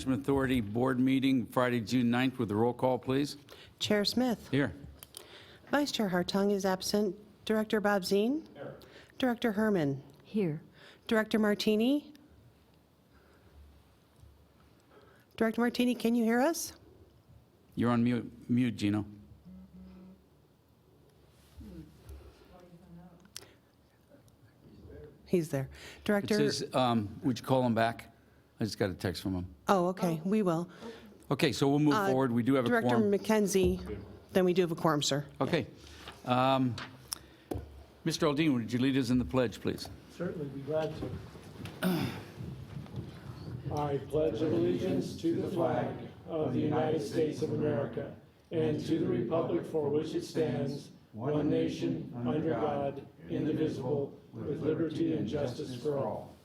Authority Board meeting Friday, June 9th with a roll call, please. Chair Smith. Here. Vice Chair Hartung is absent. Director Bob Zine. Here. Director Herman. Here. Director Martini. Director Martini, can you hear us? You're on mute, Gino. He's there. It Director. says, would you call him back? I just got a text from him. Oh, okay, we will. Okay, so we'll move forward. We do have a Director quorum. McKenzie, then we do have a quorum, sir. Okay. Mr. Aldine, would you lead us in the pledge, please? Certainly be glad to. I pledge allegiance to the flag of the United States of America and to the republic for which it stands, one nation, under God, indivisible, with liberty and justice for all.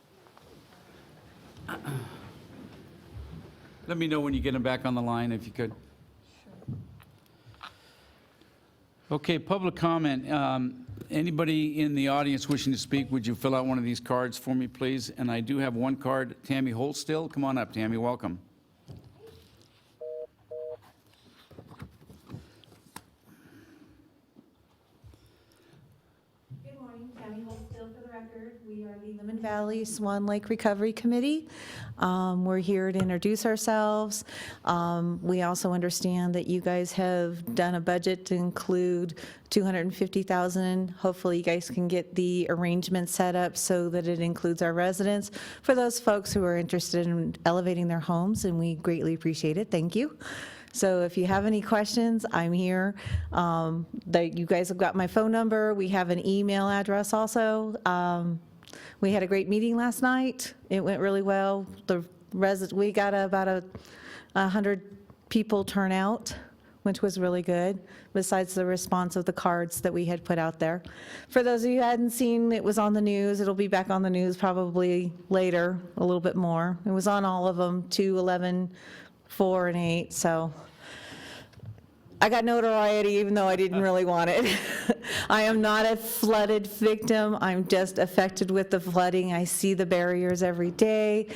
Let me know when you get him back on the line, if you could. Okay, public comment. Anybody in the audience wishing to speak, would you fill out one of these cards for me, please? And I do have one card. Tammy Holt still. Come on up, Tammy. Welcome. Good morning, Tammy Holstill for the record. We are the Lemon Valley Swan Lake Recovery Committee. We're here to introduce ourselves. We also understand that you guys have done a budget to include $250,000. Hopefully you guys can get the arrangement set up so that it includes our residents for those folks who are interested in elevating their homes, and we greatly appreciate it. Thank you. So if you have any questions, I'm here. You guys have got my phone number. We have an email address also. We had a great meeting last night. It went really well. We got about 100 people turn out, which was really good, besides the response of the cards that we had put out there. For those of you who hadn't seen, it was on the news. It'll be back on the news probably later, a little bit more. It was on all of them, 2, 11, 4, and 8, so I got notoriety even though I didn't really want it. I am not a flooded victim. I'm just affected with the flooding. I see the barriers every day.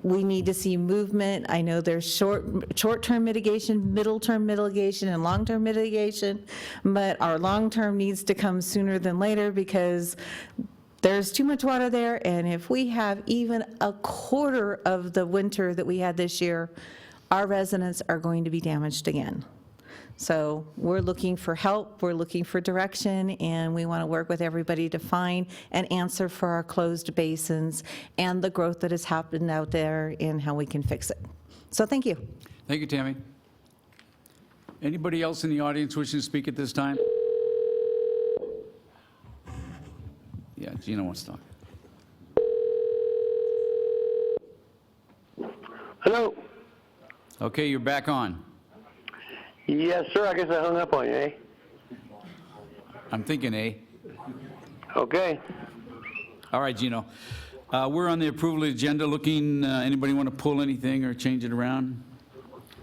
We need to see movement. I know there's short-term mitigation, middle-term mitigation, and long-term mitigation, but our long-term needs to come sooner than later because there's too much water there, and if we have even a quarter of the winter that we had this year, our residents are going to be damaged again. So we're looking for help, we're looking for direction, and we want to work with everybody to find an answer for our closed basins and the growth that has happened out there and how we can fix it. So thank you. Thank you, Tammy. Anybody else in the audience wishing to speak at this time? Yeah, Gino wants to talk. Hello. Okay, you're back on. Yes, sir. I guess I hung up on you, eh? I'm thinking A. Okay. All right, Gino. We're on the approval agenda. Looking, anybody want to pull anything or change it around?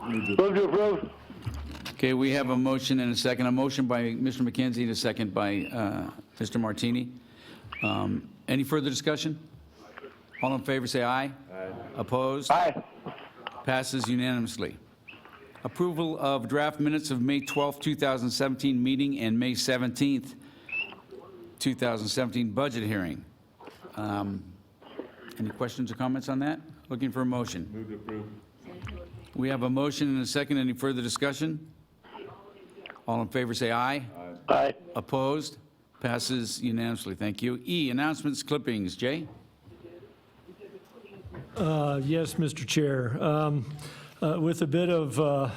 Move to approve. Okay, we have a motion and a second. A motion by Mr. McKenzie and a second by Mr. Martini. Any further discussion? All in favor, say aye. Aye. Opposed? Aye. Passes unanimously. Approval of draft minutes of May 12th, 2017 meeting and May 17th, 2017 budget hearing. Any questions or comments on that? Looking for a motion. Move to approve. We have a motion and a second. Any further discussion? All in favor say aye. Aye. Aye. Opposed? Passes unanimously. Thank you. E, announcements, clippings. Jay? Yes, Mr. Chair. With a bit of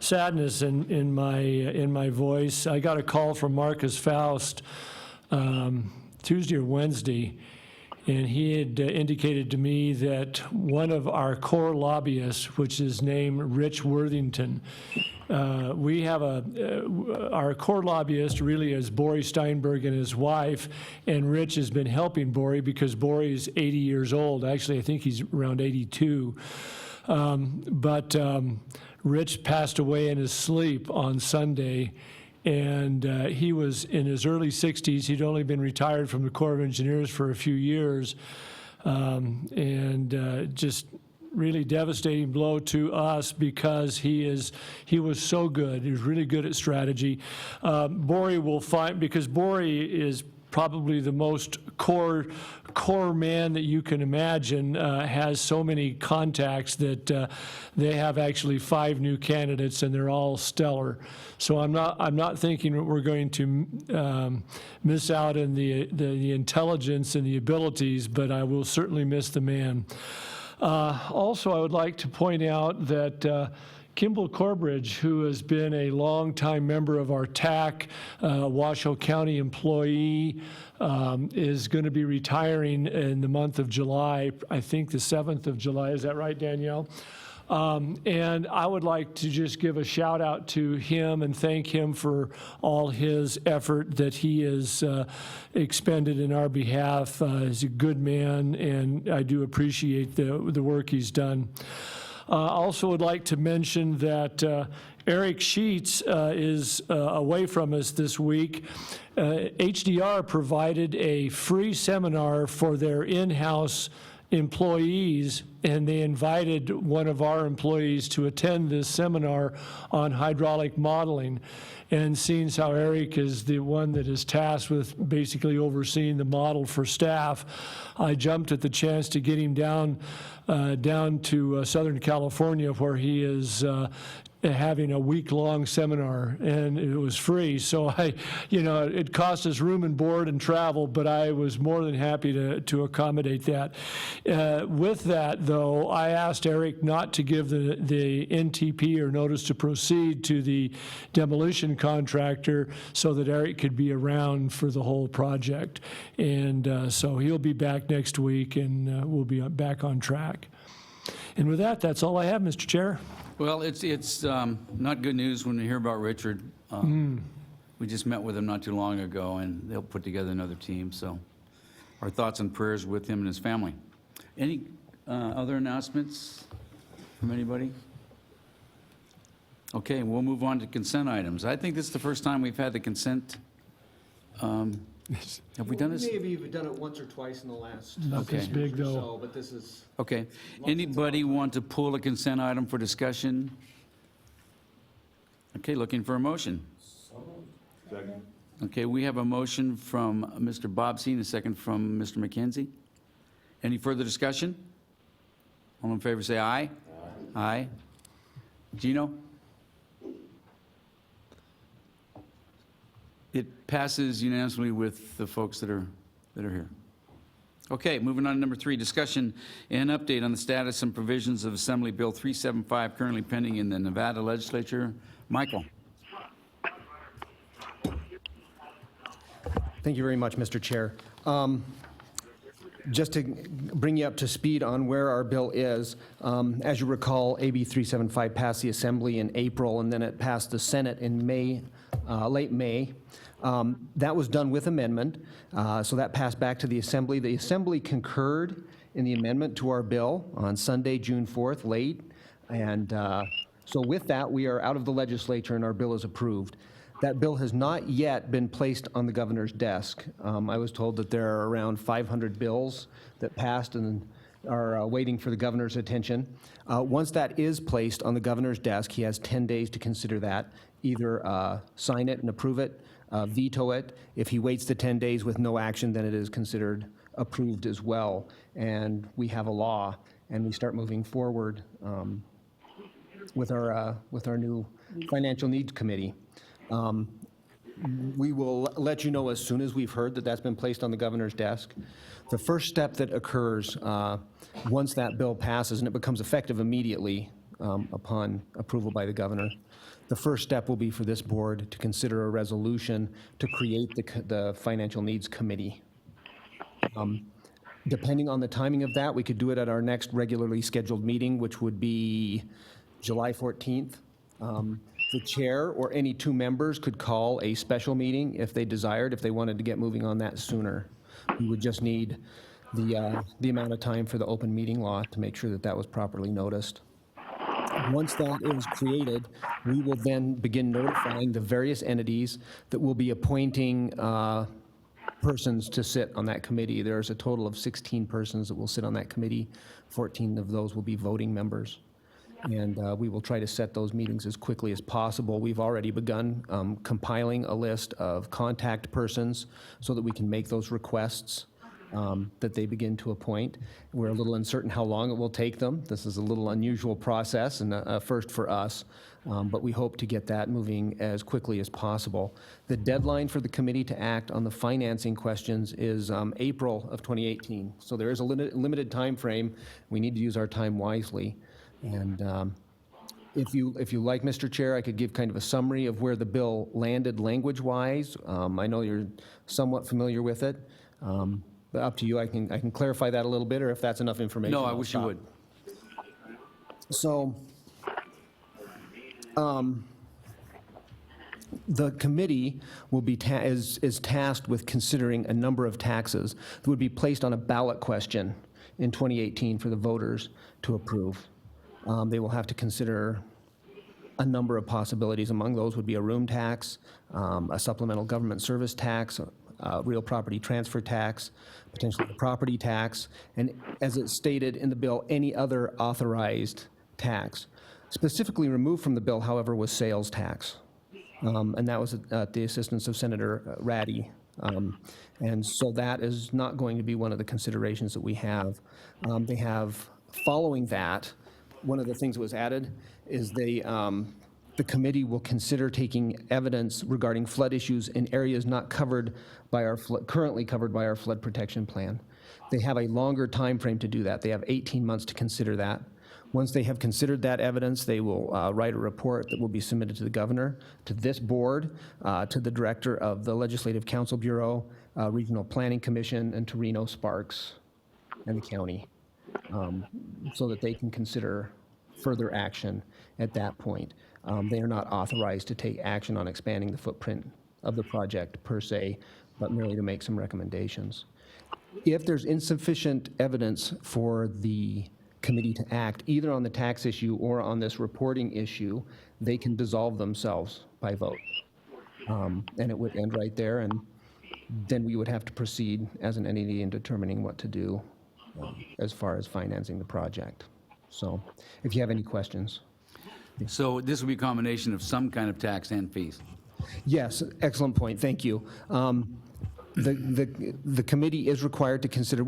sadness in my voice, I got a call from Marcus Faust Tuesday or Wednesday, and he had indicated to me that one of our core lobbyists, which is named Rich Worthington, we have our core lobbyist really is Bory Steinberg and his wife, and Rich has been helping Bory because Bory is 80 years old. Actually, I think he's around 82. But Rich passed away in his sleep on Sunday, and he was in his early 60s. He'd only been retired from the Corps of Engineers for a few years, and just really devastating blow to us because he was so good. He was really good at strategy. Bori will find, because Bori is probably the most core man that you can imagine, has so many contacts that they have actually 5 new candidates and they're all stellar. So I'm not thinking that we're going to miss out on the intelligence and the abilities, but I will certainly miss the man. Also, I would like to point out that Kimball Corbridge, who has been a longtime member of our TAC, Washoe County employee, is going to be retiring in the month of July, I think the 7th of July. Is that right, Danielle? And I would like to just give a shout out to him and thank him for all his effort that he has expended in our behalf. He's a good man, and I do appreciate the work he's done. Also would like to mention that Eric Sheets is away from us this week. HDR provided a free seminar for their in-house employees, and they invited one of our employees to attend this seminar on hydraulic modeling. And seeing how Eric is the one that is tasked with basically overseeing the model for staff, I jumped at the chance to get him down to Southern California, where he is having a week-long seminar, and it was free. So it cost us room and board and travel, but I was more than happy to accommodate that. With that, though, I asked Eric not to give the NTP or notice to proceed to the demolition contractor so that Eric could be around for the whole project. And so he'll be back next week, and we'll be back on track. And with that, that's all I have, Mr. Chair. Well, it's not good news when you hear about Richard. We just met with him not too long ago, and they'll put together another team. So our thoughts and prayers with him and his family. Any other announcements from anybody? Okay, we'll move on to consent items. I think this is the first time we've had the consent. Have we done this? Maybe we've done it once or twice in the last Okay. This big, year or though. so, but this is, Okay. Anybody want to pull a consent item for discussion? Okay, looking for a motion. Okay, we have a motion from Mr. Bobsey and a second from Mr. McKenzie. Any further discussion? All in favor, say aye. Aye. Gino? It passes unanimously with the folks that are here. Okay, moving on to number 3, discussion and update on the status and provisions of Assembly Bill 375 currently pending in the Nevada Legislature. Michael. thank you very much, Mr. Chair. Just to bring you up to speed on where our bill is, as you recall, AB 375 passed the Assembly in April, and then it passed the Senate in May, late May. That was done with amendment, so that passed back to the Assembly. The Assembly concurred in the amendment to our bill on Sunday, June 4th, late, and so with that, we are out of the legislature and our bill is approved. That bill has not yet been placed on the governor's desk. I was told that there are around 500 bills that passed and are waiting for the governor's attention. Once that is placed on the governor's desk, he has 10 days to consider that, either sign it and approve it, veto it. If he waits the 10 days with no action, then it is considered approved as well. And we have a law, and we start moving forward with our new Financial Needs Committee. We will let you know as soon as we've heard that that's been placed on the governor's desk. The first step that occurs once that bill passes, and it becomes effective immediately upon approval by the governor, the first step will be for this board to consider a resolution to create the Financial Needs Committee. Depending on the timing of that, we could do it at our next regularly scheduled meeting, which would be July 14th. The chair or any 2 members could call a special meeting if they desired, if they wanted to get moving on that sooner. We would just need the amount of time for the open meeting law to make sure that that was properly noticed. Once that is created, we will then begin notifying the various entities that will be appointing persons to sit on that committee. There's a total of 16 persons that will sit on that committee. 14 of those will be voting members. And we will try to set those meetings as quickly as possible. We've already begun compiling a list of contact persons so that we can make those requests that they begin to appoint. We're a little uncertain how long it will take them. This is a little unusual process and a first for us, but we hope to get that moving as quickly as possible. The deadline for the committee to act on the financing questions is April of 2018. So there is a limited time frame. We need to use our time wisely. And if you like, Mr. Chair, I could give kind of a summary of where the bill landed language-wise. I know you're somewhat familiar with it, but up to you. I can clarify that a little bit, or if that's enough information. No, I I'll wish you stop. would. So, the committee will be is tasked with considering a number of taxes that would be placed on a ballot question in 2018 for the voters to approve. They will have to consider a number of possibilities. Among those would be a room tax, a supplemental government service tax, real property transfer tax, potentially a property tax, and as it's stated in the bill, any other authorized tax. Specifically removed from the bill, however, was sales tax, and that was at the assistance of Senator Ratty. And so that is not going to be one of the considerations that we have. They have, following that, one of the things that was added is the committee will consider taking evidence regarding flood issues in areas not covered by our currently covered by our flood protection plan. They have a longer time frame to do that. They have 18 months to consider that. Once they have considered that evidence, they will write a report that will be submitted to the governor, to this board, to the director of the Legislative Council Bureau, Regional Planning Commission, and to Reno Sparks and the county, so that they can consider further action at that point. They are not authorized to take action on expanding the footprint of the project per se, but merely to make some recommendations. If there's insufficient evidence for the committee to act, either on the tax issue or on this reporting issue, they can dissolve themselves by vote. And it would end right there, and then we would have to proceed as an entity in determining what to do as far as financing the project. So if you have any questions. So this will be a combination of some kind of tax and fees. Yes, excellent point, thank you. The committee is required to consider,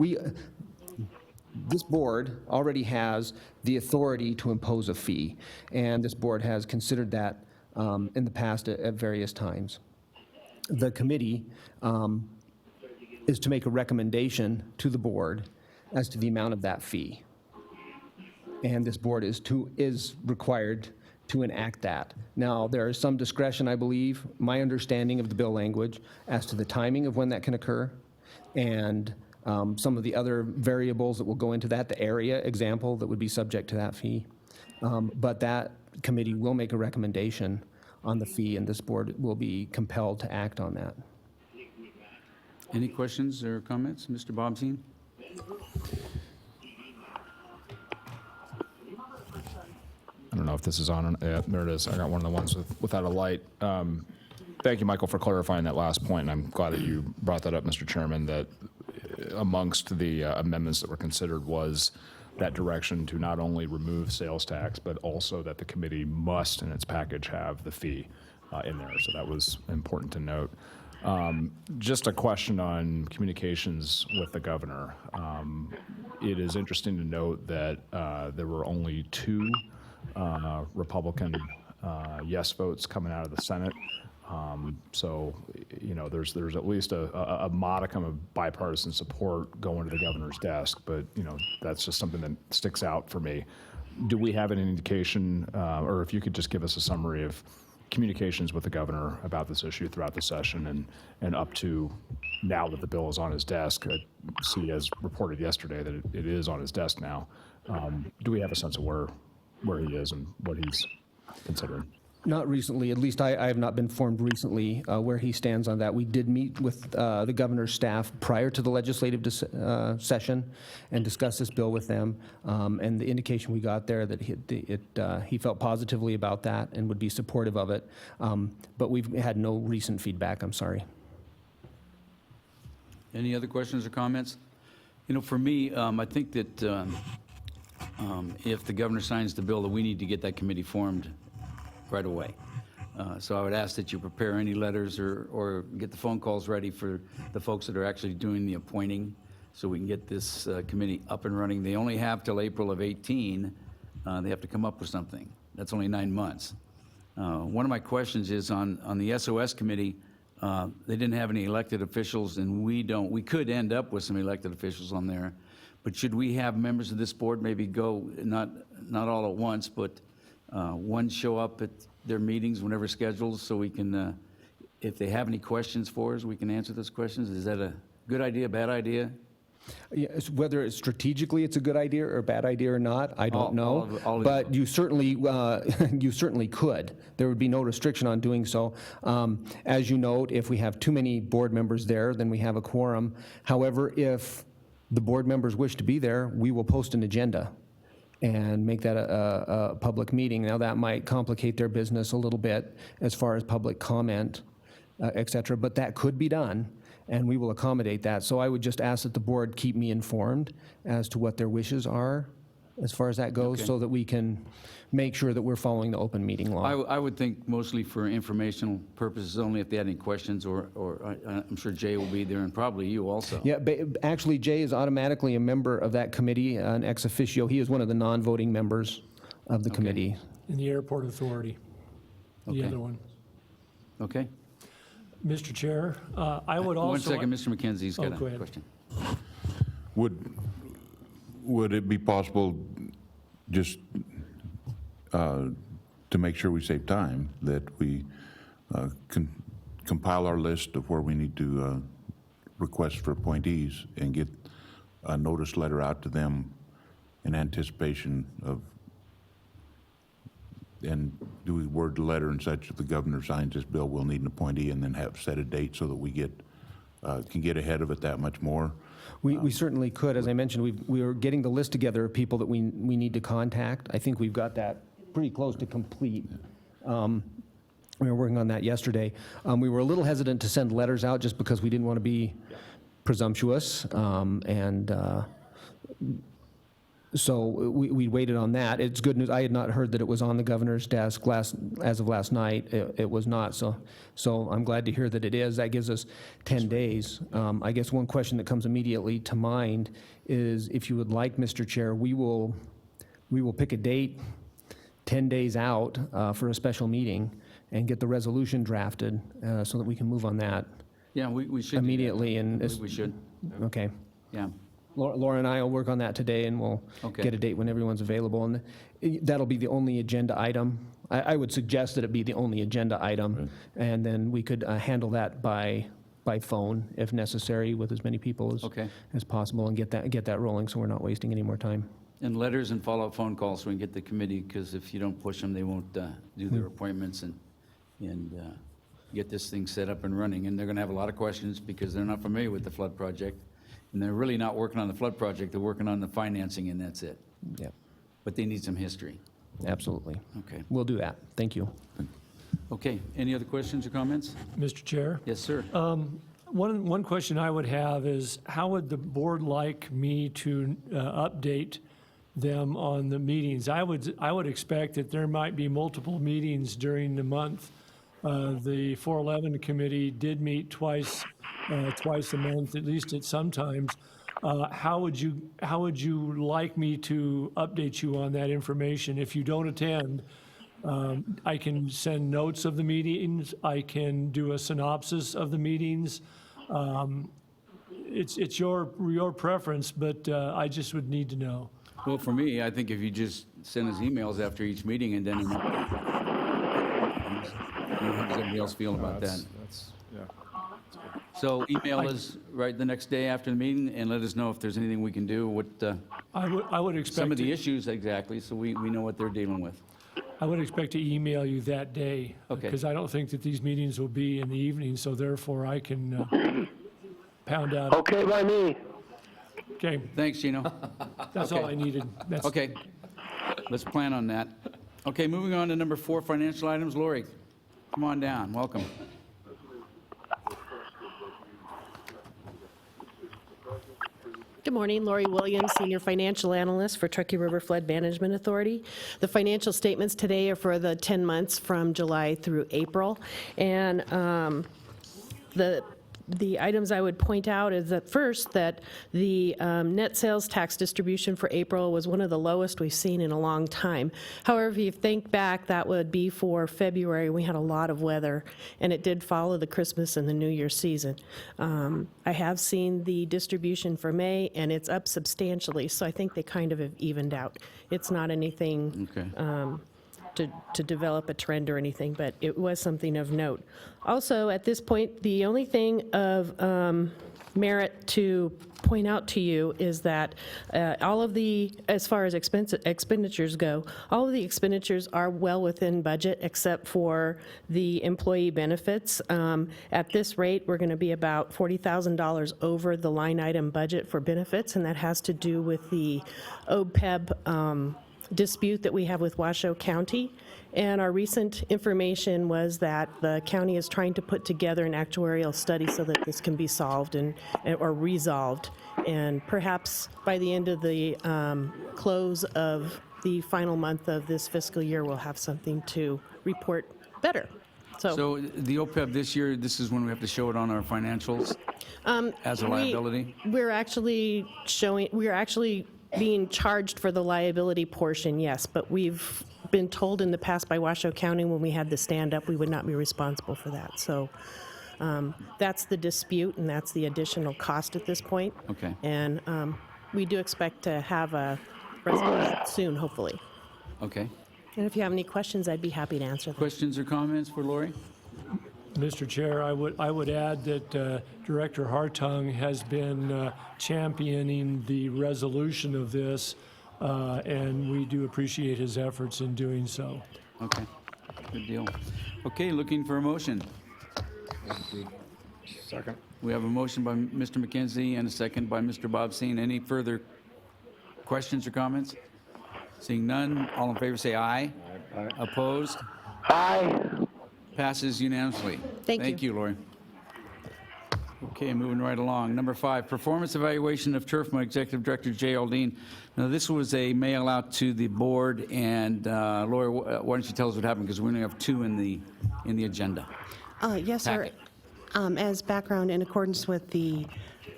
this board already has the authority to impose a fee, and this board has considered that in the past at various times. The committee is to make a recommendation to the board as to the amount of that fee. And this board is required to enact that. Now, there is some discretion, I believe, my understanding of the bill language, as to the timing of when that can occur, and some of the other variables that will go into that, the area example that would be subject to that fee. But that committee will make a recommendation on the fee, and this board will be compelled to act on that. Any questions or comments, Mr. Bobzien? I don't know if this is on. Yeah, there it is. I got one of the ones without a light. Thank you, Michael, for clarifying that last point, and I'm glad that you brought that up, Mr. Chairman, that amongst the amendments that were considered was that direction to not only remove sales tax, but also that the committee must, in its package, have the fee in there. So that was important to note. Just a question on communications with the governor. It is interesting to note that there were only 2 Republican yes votes coming out of the Senate. So, you know, there's at least a modicum of bipartisan support going to the governor's desk, but, you know, that's just something that sticks out for me. Do we have any indication, or if you could just give us a summary of communications with the governor about this issue throughout the session and up to now that the bill is on his desk? I see, as reported yesterday, that it is on his desk now. Do we have a sense of where he is and what he's considering? Not recently, at least I have not been informed recently where he stands on that. We did meet with the governor's staff prior to the legislative session and discuss this bill with them, and the indication we got there that he felt positively about that and would be supportive of it, but we've had no recent feedback, I'm sorry. Any other questions or comments? You know, for me, I think that if the governor signs the bill, that we need to get that committee formed right away. So I would ask that you prepare any letters or get the phone calls ready for the folks that are actually doing the appointing, so we can get this committee up and running. They only have till April of 18. They have to come up with something. That's only 9 months. One of my questions is on the SOS committee, they didn't have any elected officials, and we don't. We could end up with some elected officials on there, but should we have members of this board maybe go, not all at once, but one show up at their meetings whenever scheduled, so we can, if they have any questions for us, we can answer those questions? Is that a good idea, bad idea? Yes, whether it's strategically it's a good idea or a bad idea or not, I don't know. all of But you certainly, you certainly could. There would be no restriction on doing so. As you note, if we have too many board members there, then we have a quorum. However, if the board members wish to be there, we will post an agenda and make that a public meeting. Now, that might complicate their business a little bit as far as public comment, et cetera, but that could be done, and we will accommodate that. So I would just ask that the board keep me informed as to what their wishes are as far as that goes, Okay. so that we can make sure that we're following the open meeting law. I would think mostly for informational purposes only, if they had any questions, or I'm sure Jay will be there, and probably you also. Yeah, actually, Jay is automatically a member of that committee, an ex officio. He is one of the non-voting members of the committee. In the Airport Authority, the Okay. other one. Okay? Mr. Chair, I would also... One second, Mr. McKenzie's got go a ahead. question. Would it be possible, just to make sure we save time, that we compile our list of where we need to request for appointees and get a notice letter out to them in anticipation of, and do we word the letter and such, if the governor signs this bill, we'll need an appointee, and then have set a date so that we can get ahead of it that much more? We certainly could. As I mentioned, we are getting the list together of people that we need to contact. I think we've got that pretty close to complete. We were working on that yesterday. We were a little hesitant to send letters out just because we didn't want to be presumptuous, so we waited on that. It's good news. I had not heard that it was on the governor's desk as of last night. It was not, so I'm glad to hear that it is. That gives us 10 days. I guess one question that comes immediately to mind is, if you would like, Mr. Chair, we will pick a date 10 days out for a special meeting and get the resolution drafted so that we can move on that Yeah, we should. do that. immediately. I And believe we should, okay. yeah. Laura and I will work on that today, and we'll Okay. get a date when everyone's available. And that'll be the only agenda item. I would suggest that it be the only agenda item, and then we could handle that by phone if necessary with as many people Okay. as possible, and get that rolling so we're not wasting any more time. And letters and follow-up phone calls so we can get the committee, because if you don't push them, they won't do their appointments and get this thing set up and running. And they're going to have a lot of questions because they're not familiar with the flood project. And they're really not working on the flood project, they're working on the financing, and that's it. Yeah, But they need some history. absolutely. Okay. We'll do that. Thank you. Okay, any other questions or comments? Mr. Chair? Yes, sir. One question I would have is, how would the board like me to update them on the meetings? I would expect that there might be multiple meetings during the month. The 411 committee did meet twice a month, at least at some times. How would you like me to update you on that information? If you don't attend, I can send notes of the meetings. I can do a synopsis of the meetings. It's your preference, but I just would need to know. Well, for me, I think if you just send us emails after each meeting, and then how does everybody else feel about that? So email us right the next day after the meeting and let us know if there's anything we can do, what, I would expect some of the to- issues exactly, so we know what they're dealing with. I would expect to email you that day. Okay. Because I don't think that these meetings will be in the evening, so therefore I can pound out. Okay by me. Okay, Thanks, Gino. that's all I needed. That's- Okay, let's plan on that. Okay, moving on to number 4, financial items. Lori, come on down, welcome. Good morning, Lori Williams, Senior Financial Analyst for Truckee River Flood Management Authority. The financial statements today are for the 10 months from July through April. And the items I would point out is that first, that the net sales tax distribution for April was one of the lowest we've seen in a long time. However, if you think back, that would be for February. We had a lot of weather, and it did follow the Christmas and the New Year season. I have seen the distribution for May, and it's up substantially, so I think they kind of have evened out. It's not anything to develop a trend or anything, but it was something of note. Also, at this point, the only thing of merit to point out to you is that all of the, as far as expenditures go, all of the expenditures are well within budget except for the employee benefits. At this rate, we're going to be about $40,000 over the line item budget for benefits, and that has to do with the OPEB dispute that we have with Washoe County. And our recent information was that the county is trying to put together an actuarial study so that this can be solved or resolved. And perhaps by the end of the close of the final month of this fiscal year, we'll have something to report better. So the OPEB this year, this is when we have to show it on our financials as a liability? We're actually being charged for the liability portion, yes, but we've been told in the past by Washoe County when we had the stand-up, we would not be responsible for that. So that's the dispute, and that's the additional cost at this point. Okay. And we do expect to have a resolution soon, hopefully. Okay. And if you have any questions, I'd be happy to answer them. Questions or comments for Lori? Mr. Chair, I would add that Director Hartung has been championing the resolution of this, and we do appreciate his efforts in doing so. Okay, good deal. Okay, looking for a motion. Second. We have a motion by Mr. McKenzie and a second by Mr. Bobsine. Any further questions or comments? Seeing none, all in favor say aye. Aye. Opposed? Aye. Passes unanimously. Thank you. You, Lori. Okay, moving right along. Number 5, performance evaluation of TURFMA Executive Director Jay Aldine. Now, this was a mail out to the board, and Lori, why don't you tell us what happened, because we only have 2 in the agenda. Yes, sir. Packet. As background, in accordance with the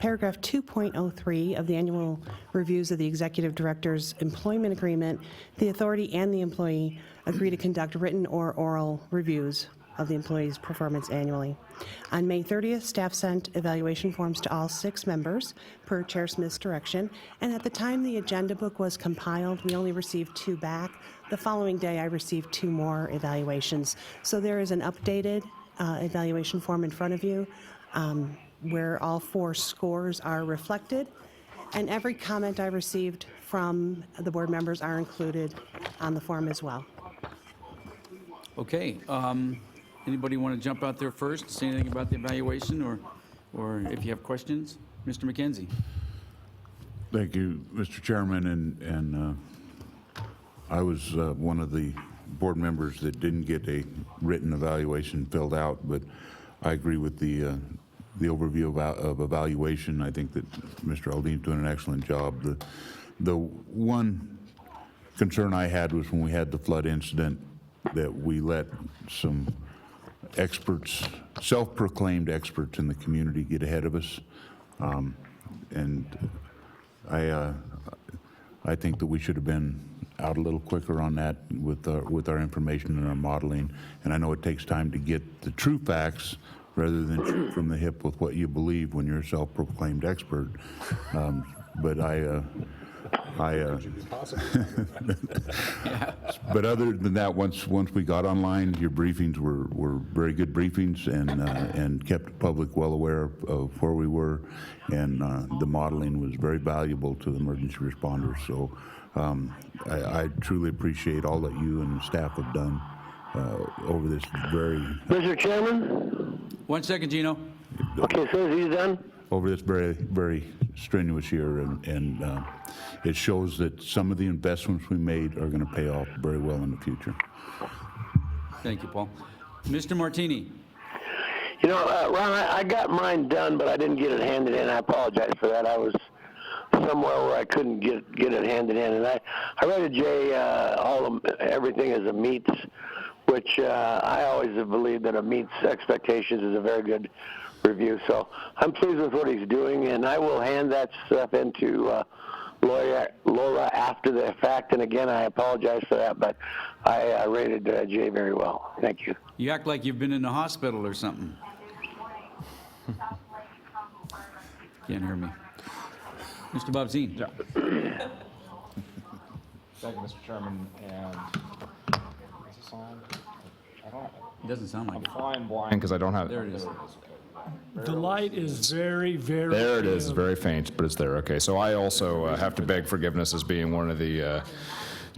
paragraph 2.03 of the annual reviews of the executive director's employment agreement, the authority and the employee agree to conduct written or oral reviews of the employee's performance annually. On May 30th, staff sent evaluation forms to all 6 members per Chair Smith's direction, and at the time the agenda book was compiled, we only received 2 back. The following day, I received 2 more evaluations. So there is an updated evaluation form in front of you where all 4 scores are reflected, and every comment I received from the board members are included on the form as well. Okay, anybody want to jump out there first, say anything about the evaluation, or if you have questions? Mr. McKenzie. Thank you, Mr. Chairman, and I was one of the board members that didn't get a written evaluation filled out, but I agree with the overview of evaluation. I think that Mr. Aldine's doing an excellent job. The one concern I had was when we had the flood incident that we let some experts, self-proclaimed experts in the community get ahead of us. And I think that we should have been out a little quicker on that with our information and our modeling. And I know it takes time to get the true facts rather than shoot from the hip with what you believe when you're a self-proclaimed expert. But but other than that, once we got online, your briefings were very good briefings and kept the public well aware of where we were, and the modeling was very valuable to the emergency responders. So I truly appreciate all that you and the staff have done over this very... Mr. Chairman? 1 second, Gino. Okay, so he's done? Over this very, very strenuous year, and it shows that some of the investments we made are going to pay off very well in the future. Thank you, Paul. Mr. Martini. You know, Ron, I got mine done, but I didn't get it handed in. I apologize for that. I was somewhere where I couldn't get it hand in hand. And I read to Jay everything as a meets, which I always have believed that a meets expectations is a very good review. So I'm pleased with what he's doing, and I will hand that stuff into Laura after the fact. And again, I apologize for that, but I rated Jay very well. Thank you. You act like you've been in the hospital or something. Can't hear me. Mr. Bobzine. Yeah. Thank you, Mr. Chairman, and is this on? It doesn't sound like I'm it. flying blind because I don't have. There it is. The light is very, very. There it is, very faint, but it's there. Okay, so I also have to beg forgiveness as being one of the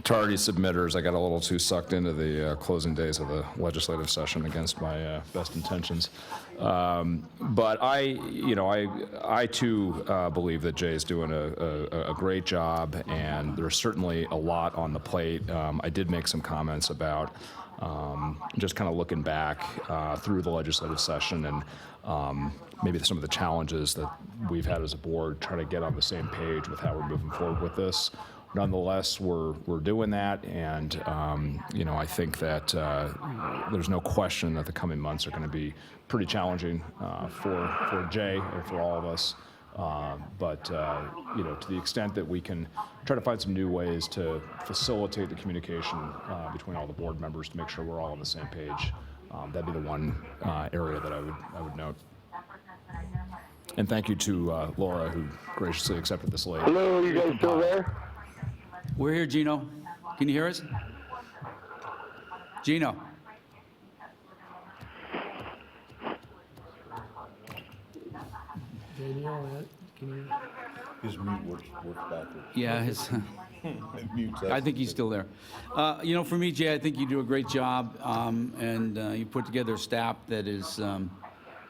tardy submitters. I got a little too sucked into the closing days of the legislative session against my best intentions. But I too believe that Jay is doing a great job, and there's certainly a lot on the plate. I did make some comments about just kind of looking back through the legislative session and maybe some of the challenges that we've had as a board, trying to get on the same page with how we're moving forward with this. Nonetheless, we're doing that, and I think that there's no question that the coming months are going to be pretty challenging for Jay and for all of us. But to the extent that we can try to find some new ways to facilitate the communication between all the board members to make sure we're all on the same page, that'd be the one area that I would note. And thank you to Laura, who graciously accepted this late. Hello, are you guys still there? We're here, Gino. Can you hear us? Gino. Danielle, can you? His mute works backwards. Yeah, his, It mutes us. I think he's still there. For me, Jay, I think you do a great job, and you put together a staff that is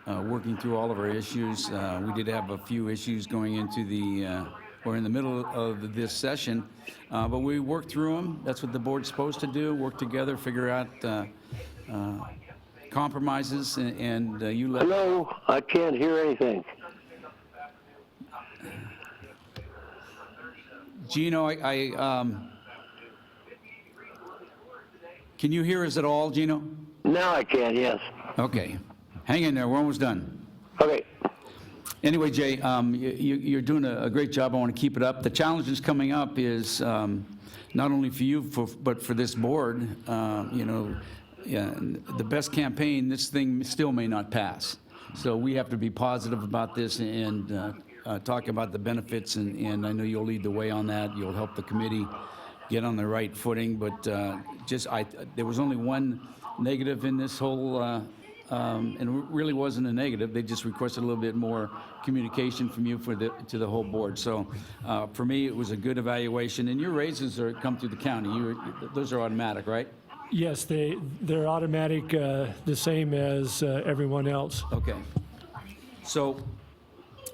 working through all of our issues. We did have a few issues going into we're in the middle of this session, but we worked through them. That's what the board's supposed to do, work together, figure out compromises, and you let... Hello, I can't hear anything. Gino, can you hear us at all, Gino? Now I can, yes. Okay. Hang in there. We're almost done. Okay. Anyway, Jay, you're doing a great job. I want to keep it up. The challenge that's coming up is not only for you, but for this board. The best campaign, this thing still may not pass. So we have to be positive about this and talk about the benefits, and I know you'll lead the way on that. You'll help the committee get on the right footing. But there was only one negative in this whole, and it really wasn't a negative. They just requested a little bit more communication from you to the whole board. So for me, it was a good evaluation. And your raises come through the county. Those are automatic, right? Yes, they're automatic, the same as everyone else. Okay. So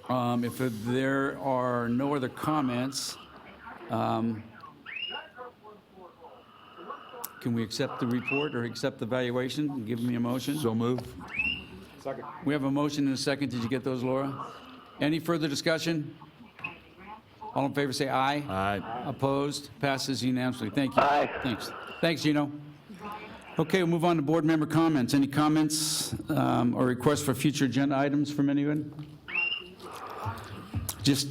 if there are no other comments, can we accept the report or accept the evaluation? Give me a motion. So moved. Second. We have a motion and a second. Did you get those, Laura? Any further discussion? All in favor say aye. Aye. Opposed? Passes unanimously. Thank you. Aye. Thanks. Thanks, Gino. Okay, we'll move on to board member comments. Any comments or requests for future agenda items from anyone? Just,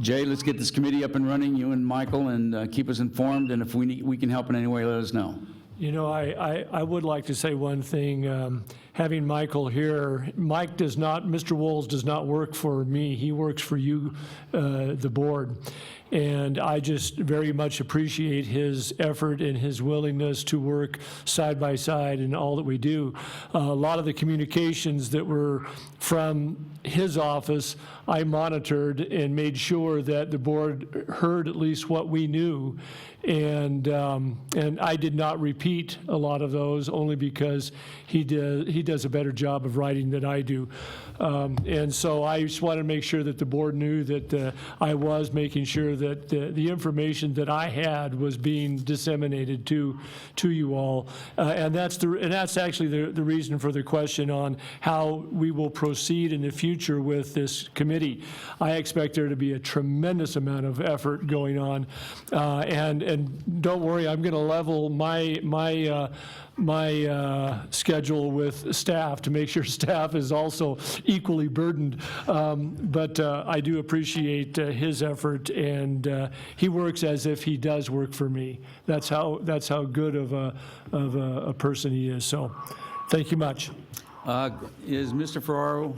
Jay, let's get this committee up and running, you and Michael, and keep us informed, and if we can help in any way, let us know. I would like to say one thing. Having Michael here, Mr. Wolves does not work for me. He works for you, the board. And I just very much appreciate his effort and his willingness to work side by side in all that we do. A lot of the communications that were from his office, I monitored and made sure that the board heard at least what we knew. And I did not repeat a lot of those, only because he does a better job of writing than I do. And so I just wanted to make sure that the board knew that I was making sure sure that the information that I had was being disseminated to you all. And that's actually the reason for the question on how we will proceed in the future with this committee. I expect there to be a tremendous amount of effort going on. And don't worry, I'm going to level my schedule with staff to make sure staff is also equally burdened. But I do appreciate his effort, and he works as if he does work for me. That's how good of a person he is. So, thank you much. Is Mr. Ferraro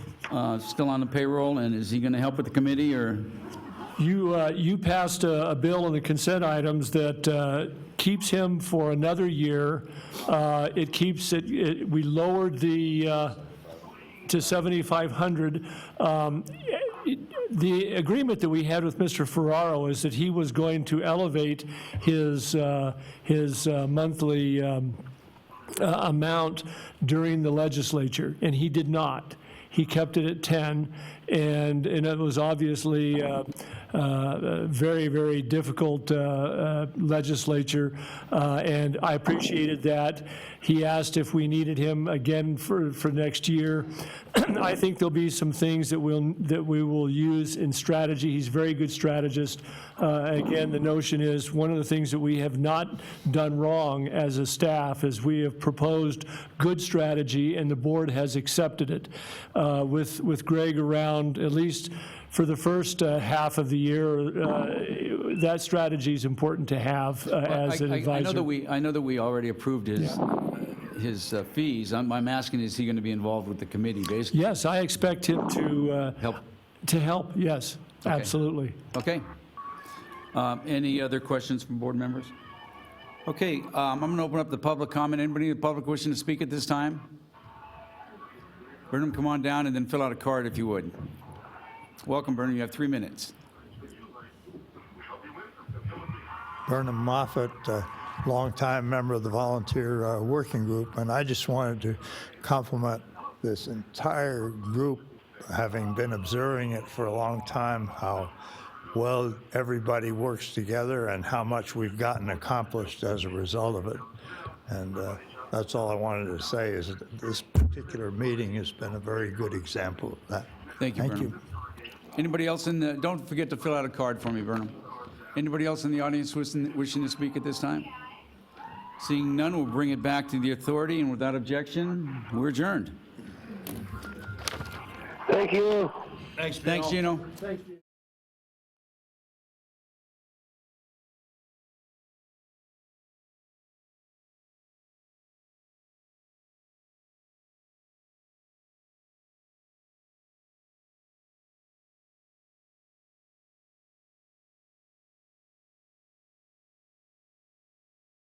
still on the payroll, and is he going to help with the committee, or? You passed a bill on the consent items that keeps him for another year. It keeps it. We lowered the to 7,500. The agreement that we had with Mr. Ferraro is that he was going to elevate his monthly amount during the legislature, and he did not. He kept it at 10, and it was obviously very, very difficult legislature, and I appreciated that. He asked if we needed him again for next year. I think there'll be some things that we will use in strategy. He's a very good strategist. Again, the notion is one of the things that we have not done wrong as a staff is we have proposed good strategy, and the board has accepted it. With Greg around, at least for the first half of the year, that strategy is important to have as an advisor. I know that we already approved his fees. I'm asking, is he going to be involved with the committee, basically? Yes, I expect him to Help. to help. Yes, Okay. absolutely. Okay. Any other questions from board members? Okay, I'm going to open up the public comment. Anybody in the public wishing to speak at this time? Burnham, come on down and then fill out a card if you would. Welcome, Burnham. You have 3 minutes. Burnham Moffett, longtime member of the volunteer working group, and I just wanted to compliment this entire group, having been observing it for a long time, how well everybody works together and how much we've gotten accomplished as a result of it. And that's all I wanted to say, is that this particular meeting has been a very good example of that. Thank you, Burnham. Anybody else don't forget to fill out a card for me, Burnham. Anybody else in the audience wishing to speak at this time? Seeing none, we'll bring it back to the authority, and without objection, we're adjourned. Thank you. Thanks, Gino. Thank you.